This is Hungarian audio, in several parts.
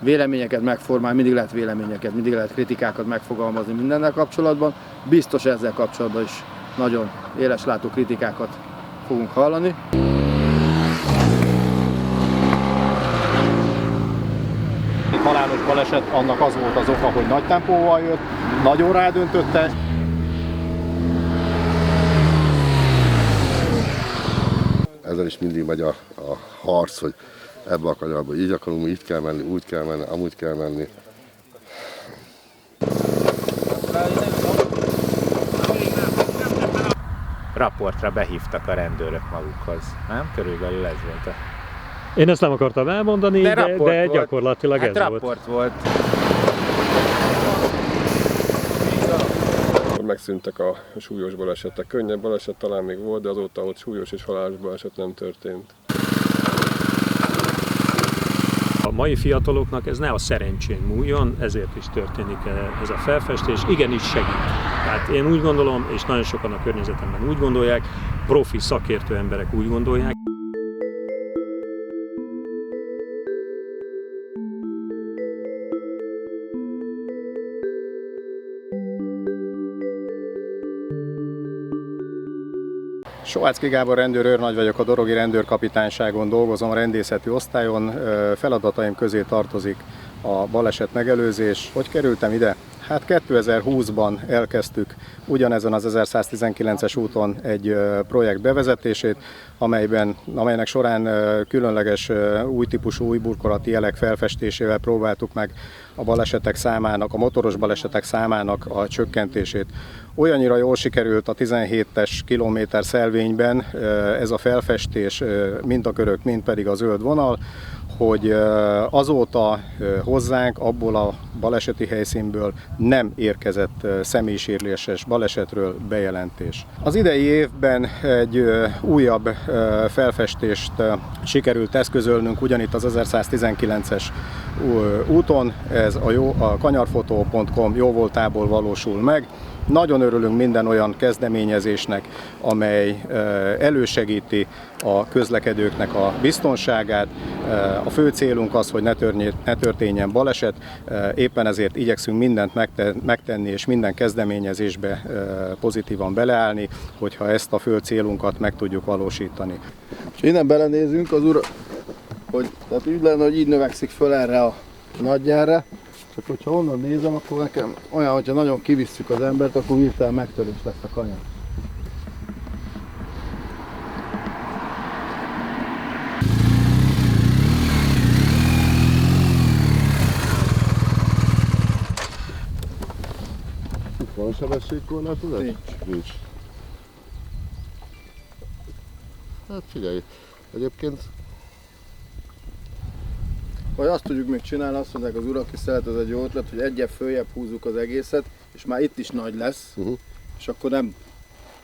véleményeket megformálni, mindig lehet véleményeket, mindig lehet kritikákat megfogalmazni mindennel kapcsolatban. Biztos ezzel kapcsolatban is nagyon éleslátó kritikákat fogunk hallani. Egy halálos baleset, annak az volt az oka, hogy nagy tempóval jött, nagyon rádöntötte. Ezzel is mindig megy a harc, hogy ebbe a kanyarba így akarunk, így kell menni, úgy kell menni, amúgy kell menni. Raportra behívtak a rendőrök magukhoz, nem? Körülbelül ez volt a... Én ezt nem akartam elmondani, de gyakorlatilag hát ez rapport volt. Megszűntek a súlyos balesetek. Könnyebb baleset talán még volt, de azóta ott súlyos és halálos baleset nem történt. A mai fiataloknak ez ne a szerencsén múljon, ezért is történik ez a felfestés. Igenis segít. Tehát én úgy gondolom, és nagyon sokan a környezetemben úgy gondolják, profi szakértő emberek úgy gondolják. Soháczky Gábor rendőr, őrnagy vagyok, a Dorogi Rendőrkapitányságon dolgozom, a rendészeti osztályon. Feladataim közé tartozik a baleset megelőzés. Hogy kerültem ide? Hát 2020-ban elkezdtük ugyanezen az 1119-es úton egy projekt bevezetését, amelynek során különleges új típusú, új burkolati jelek felfestésével próbáltuk meg a balesetek számának, a motoros balesetek számának a csökkentését. Olyannyira jól sikerült a 17-es kilométer szelvényben ez a felfestés, mind a körök, mind pedig a zöld vonal, hogy azóta hozzánk abból a baleseti helyszínből nem érkezett személysérüléses balesetről bejelentés. Az idei évben egy újabb felfestést sikerült eszközölnünk ugyanitt az 1119-es úton, ez a kanyarfotó.com jóvoltából valósul meg. Nagyon örülünk minden olyan kezdeményezésnek, amely elősegíti a közlekedőknek a biztonságát. A fő célunk az, hogy ne történjen baleset, éppen ezért igyekszünk mindent megtenni és minden kezdeményezésbe pozitívan beleállni, hogyha ezt a fő célunkat meg tudjuk valósítani. És innen belenézünk, hogy tehát úgy lenne, hogy így növekszik föl erre a nagyjára. Csak hogyha onnan nézem, akkor nekem olyan, hogyha nagyon kivisszük az embert, akkor hirtelen megtörés lesz a kanyar. Itt van sebességkorlátozás? Nincs. Hát figyelj, egyébként... Vagy azt tudjuk még csinálni, azt mondják az urak, és szeret, ez egy jó ötlet, hogy egyet följebb húzzuk az egészet, és már itt is nagy lesz, és akkor nem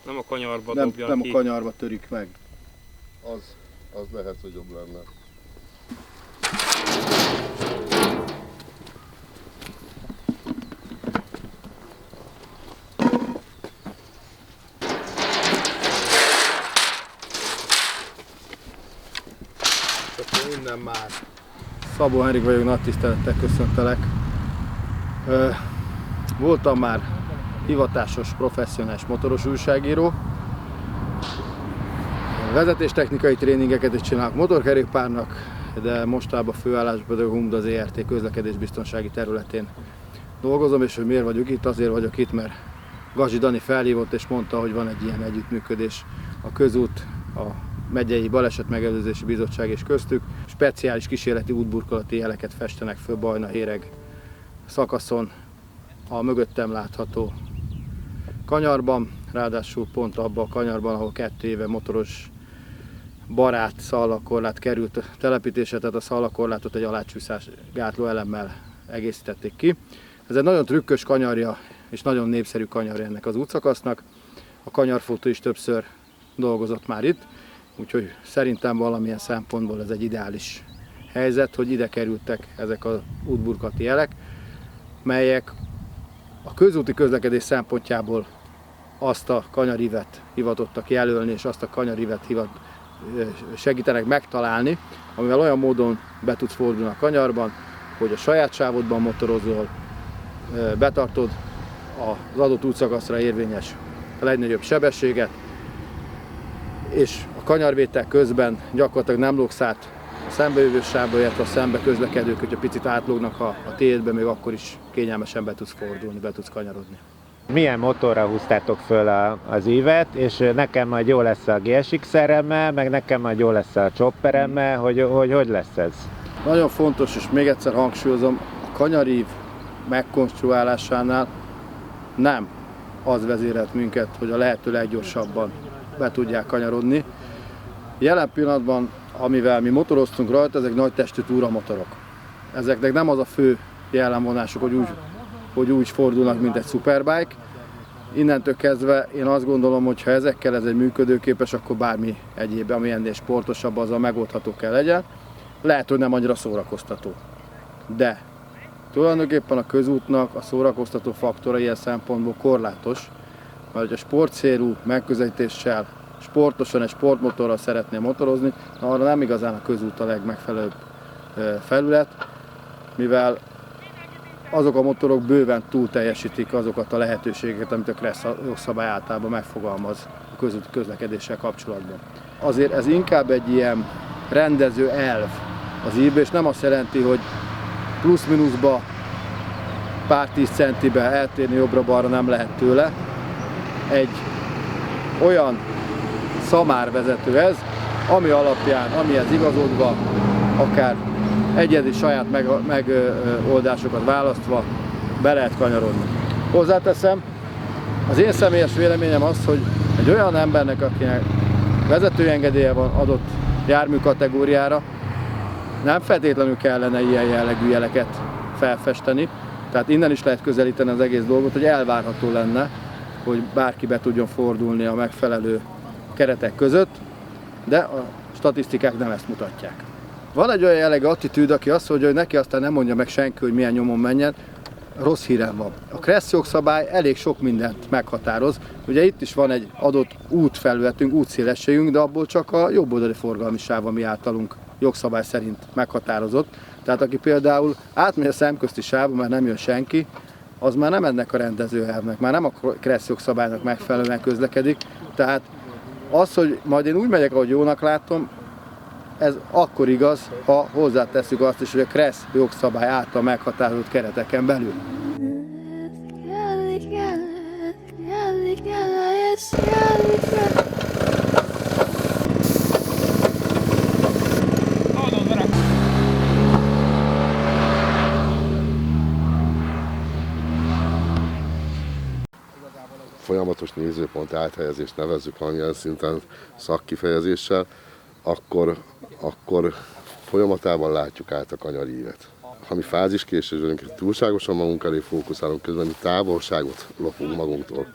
a kanyarba dobja nem a kanyarba törik meg. Az lehet, hogy jobb lenne. Akkor innen már. Szabó Henrik vagyok, nagy tisztelettel köszöntelek. Voltam már hivatásos, professzionális motoros újságíró. Vezetéstechnikai tréningeket is csinálok motorkerékpárnak, de mostában főállásban a HUMD az ERT közlekedésbiztonsági területén dolgozom, és hogy miért vagyok itt? Azért vagyok itt, mert Gazsi Dani felhívott és mondta, hogy van egy ilyen együttműködés a közút, a megyei balesetmegelőzési bizottság és köztük. Speciális kísérleti útburkolati jeleket festenek föl Bajna-Héreg szakaszon a mögöttem látható kanyarban, ráadásul pont abban a kanyarban, ahol 2 éve motoros barát szallakorlát került telepítésre, tehát a szallakorlátot egy alácsúszás gátló elemmel egészítették ki. Ez egy nagyon trükkös kanyarja és nagyon népszerű kanyarja ennek az útszakasznak. A kanyarfotó is többször dolgozott már itt, úgyhogy szerintem valamilyen szempontból ez egy ideális helyzet, hogy ide kerültek ezek az útburkolati jelek, melyek a közúti közlekedés szempontjából azt a kanyarivet hivatottak jelölni, és azt a kanyarivet segítenek megtalálni, amivel olyan módon be tudsz fordulni a kanyarban, hogy a saját sávodban motorozol, betartod az adott útszakaszra érvényes a legnagyobb sebességet, és a kanyarvétel közben gyakorlatilag nem lógsz át a szembejövő sávba, illetve a szembe közlekedők, hogyha picit átlógnak a tiédbe, még akkor is kényelmesen be tudsz fordulni, be tudsz kanyarodni. Milyen motorra húztátok föl az ívet, és nekem majd jó lesz a GSX-eremmel, meg nekem majd jó lesz a chopperemmel, hogy lesz ez? Nagyon fontos, és még egyszer hangsúlyozom, a kanyarív megkonstruálásánál nem az vezérelt minket, hogy a lehető leggyorsabban be tudják kanyarodni. Jelen pillanatban, amivel mi motoroztunk rajta, ezek nagy testű túramotorok. Ezeknek nem az a fő jellemvonásuk, hogy úgy fordulnak, mint egy superbike. Innentől kezdve én azt gondolom, hogy ha ezekkel ez egy működőképes, akkor bármi egyéb, ami ennél sportosabb, azzal megoldható kell legyen. Lehet, hogy nem annyira szórakoztató. De tulajdonképpen a közútnak a szórakoztató faktora ilyen szempontból korlátos, mert hogy a sportcélú megközelítéssel sportosan egy sportmotorral szeretnél motorozni, arra nem igazán a közút a legmegfelelőbb felület, mivel azok a motorok bőven túl teljesítik azokat a lehetőségeket, amit a KRESZ jogszabály általában megfogalmaz a közúti közlekedéssel kapcsolatban. Azért ez inkább egy ilyen rendező elv az ívbe, és nem azt jelenti, hogy plusz-minuszba pár 10 centibe eltérni jobbra-balra nem lehet tőle. Egy olyan szamárvezető ez, ami alapján, amihez igazodva, akár egyedi saját megoldásokat választva be lehet kanyarodni. Hozzáteszem, az én személyes véleményem az, hogy egy olyan embernek, akinek vezetőengedélye van adott jármű kategóriára, nem feltétlenül kellene ilyen jellegű jeleket felfesteni. Tehát innen is lehet közelíteni az egész dolgot, hogy elvárható lenne, hogy bárki be tudjon fordulni a megfelelő keretek között, de a statisztikák nem ezt mutatják. Van egy olyan jellegű attitűd, aki azt mondja, hogy neki aztán nem mondja meg senki, hogy milyen nyomon menjen. Rossz hírem van. A KRESZ jogszabály elég sok mindent meghatároz. Ugye itt is van egy adott útfelületünk, útszélességünk, de abból csak a jobboldali forgalmi sáv, ami általunk jogszabály szerint meghatározott. Tehát aki például átmegy a szemközti sávba, mert nem jön senki, az már nem ennek a rendezőelvnek, már nem a KRESZ jogszabálynak megfelelően közlekedik. Tehát az, hogy majd én úgy megyek, ahogy jónak látom, ez akkor igaz, ha hozzátesszük azt is, hogy a KRESZ jogszabály által meghatározott kereteken belül. Folyamatos nézőpont áthelyezést nevezzük valamilyen szinten szakkifejezéssel, akkor folyamatában látjuk át a kanyarívet. Ha mi fáziskésés vagyunk, túlságosan magunk elé fókuszálunk, közben mi távolságot lopunk magunktól.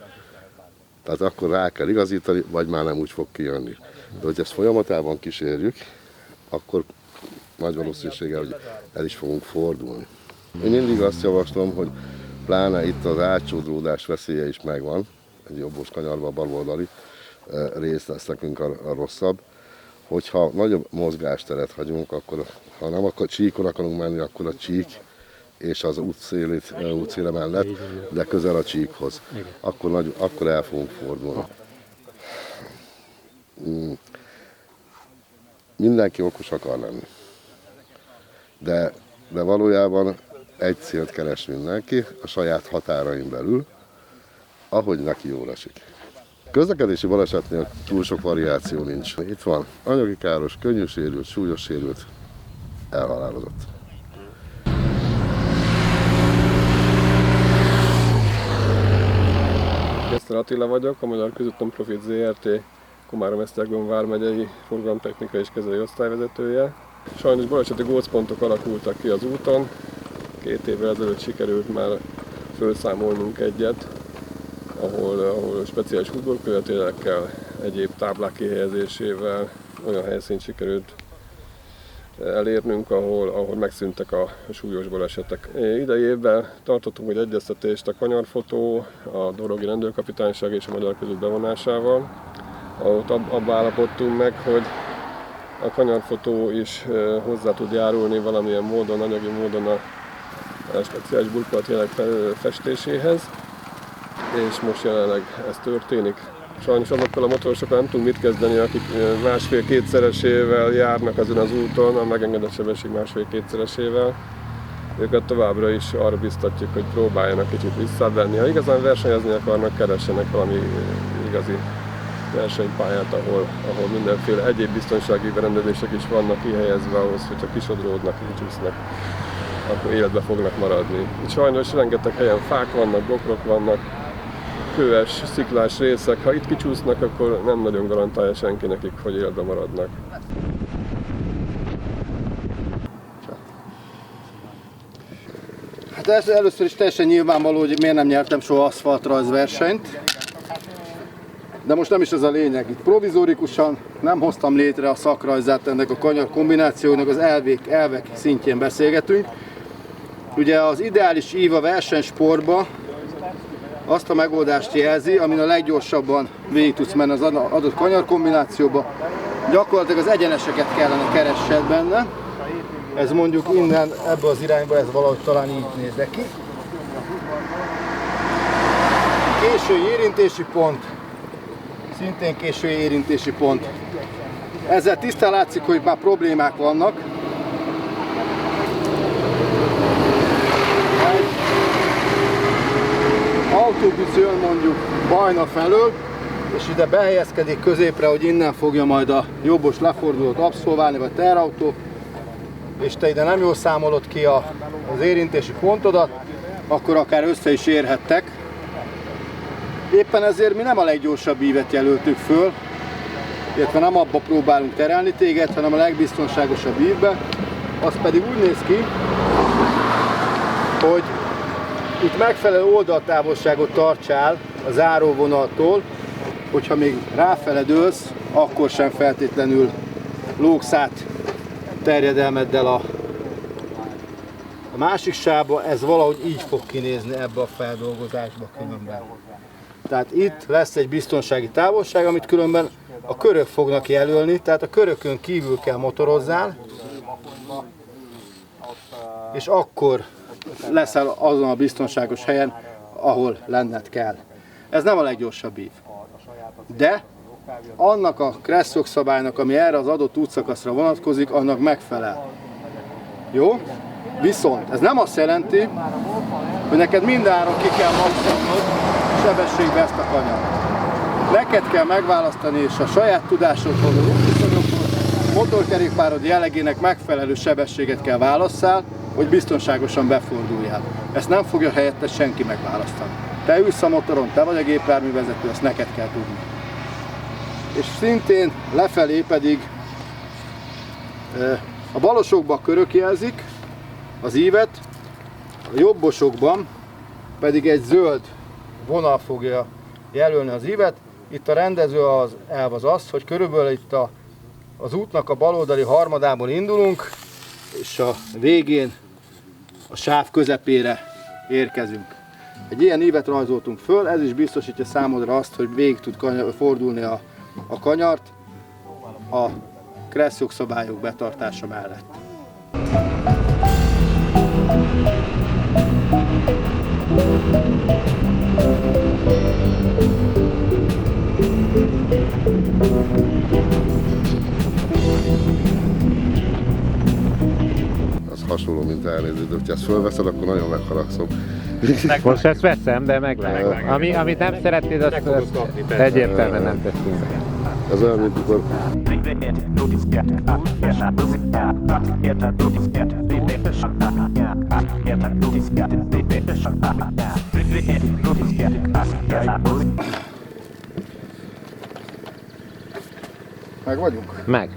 Tehát akkor rá kell igazítani, vagy már nem úgy fog kijönni. De hogy ezt folyamatában kísérjük, akkor nagy valószínűséggel, hogy el is fogunk fordulni. Én mindig azt javaslom, hogy pláne itt az átcsúdródás veszélye is megvan, egy jobbos kanyarban a baloldali rész lesz nekünk a rosszabb, hogyha nagyobb mozgásteret hagyunk, akkor ha nem akkor csíkon akarunk menni, akkor a csík és az útszéle mellett, de közel a csíkhoz. Akkor el fogunk fordulni. Mindenki okos akar lenni. De valójában egy célt keres mindenki, a saját határain belül, ahogy neki jól esik. Közlekedési balesetnél túl sok variáció nincs. Itt van anyagi káros, könnyű sérült, súlyos sérült, elhalálozott. Keszter Attila vagyok, a Magyar Közút Non Profit Zrt. Komárom-Esztergom vármegyei forgalomtechnika és kezelő osztályvezetője. Sajnos baleseti gócpontok alakultak ki az úton. 2 évvel ezelőtt sikerült már felszámolnunk egyet, ahol speciális futballkövetélekkel, egyéb táblák kihelyezésével olyan helyszínt sikerült elérnünk, ahol megszűntek a súlyos balesetek. Idei évben tartottunk egy egyeztetést a Kanyarfotó, a Dorogi Rendőrkapitányság és a Magyar Közút bevonásával. Ott abba állapodtunk meg, hogy a Kanyarfotó is hozzá tud járulni valamilyen módon, anyagi módon a speciális burkolatjelek festéséhez, és most jelenleg ez történik. Sajnos azokkal a motorosokkal nem tudunk mit kezdeni, akik másfél-kétszeresével járnak azon az úton, a megengedett sebesség másfél-kétszeresével. Őket továbbra is arra biztatjuk, hogy próbáljanak kicsit visszavenni. Ha igazán versenyezni akarnak, keressenek valami igazi versenypályát, ahol mindenféle egyéb biztonsági berendezések is vannak kihelyezve ahhoz, hogyha kisodródnak, kicsúsznak, akkor életbe fognak maradni. Itt sajnos rengeteg helyen fák vannak, bokrok vannak, kőes, sziklás részek. Ha itt kicsúsznak, akkor nem nagyon garantálja senki nekik, hogy életbe maradnak. Hát először is teljesen nyilvánvaló, hogy miért nem nyertem soha aszfaltrajzversenyt. De most nem is ez a lényeg. Itt provizórikusan nem hoztam létre a szakrajzát ennek a kanyar kombinációnak, az elvek szintjén beszélgetünk. Ugye az ideális ív a versenysportban azt a megoldást jelzi, amin a leggyorsabban végig tudsz menni az adott kanyar kombinációba. Gyakorlatilag az egyeneseket kellene keressed benne. Ez mondjuk innen, ebbe az irányba, ez valahogy talán így néz neki. Késői érintési pont, szintén késői érintési pont. Ezzel tisztán látszik, hogy már problémák vannak. Egy autóbusz jön mondjuk Bajna felől, és ide behelyezkedik középre, hogy innen fogja majd a jobbos lefordulót abszolválni, vagy teherautó, és te ide nem jól számolod ki az érintési pontodat, akkor akár össze is érhettek. Éppen ezért mi nem a leggyorsabb ívet jelöltük föl, illetve nem abba próbálunk terelni téged, hanem a legbiztonságosabb ívbe. Az pedig úgy néz ki, hogy itt megfelelő oldaltávolságot tartsál a záróvonaltól, hogyha még ráfele dőlsz, akkor sem feltétlenül lógsz át terjedelmeddel a másik sávba, ez valahogy így fog kinézni ebbe a feldolgozásba különben. Tehát itt lesz egy biztonsági távolság, amit különben a körök fognak jelölni, tehát a körökön kívül kell motorozzál, és akkor leszel azon a biztonságos helyen, ahol lenned kell. Ez nem a leggyorsabb ív. De annak a kressz jogszabálynak, ami erre az adott útszakaszra vonatkozik, annak megfelel. Jó? Viszont ez nem azt jelenti, hogy neked mindenáron ki kell maxolnod sebességbe ezt a kanyart. Neked kell megválasztani, és a saját tudásodhoz, az útviszonyokhoz, motorkerékpárod jellegének megfelelő sebességet kell válasszál, hogy biztonságosan beforduljál. Ezt nem fogja helyette senki megválasztani. Te ülsz a motoron, te vagy a gépjárművezető, ezt neked kell tudni. És szintén lefelé pedig a balosokban körök jelzik az ívet, a jobbosokban pedig egy zöld vonal fogja jelölni az ívet. Itt a rendező elv az, hogy körülbelül itt az útnak a baloldali harmadából indulunk, és a végén a sáv közepére érkezünk. Egy ilyen ívet rajzoltunk föl, ez is biztosítja számodra azt, hogy végig tud fordulni a kanyart a kressz jogszabályok betartása mellett. Az hasonló, mint elnézést, de ha ezt fölveszed, akkor nagyon megharagszom. Most ezt veszem, de megvágom. Amit nem szeretnéd, azt egyértelműen nem teszünk meg. Ez olyan, mint mikor Meg vagyunk? Meg.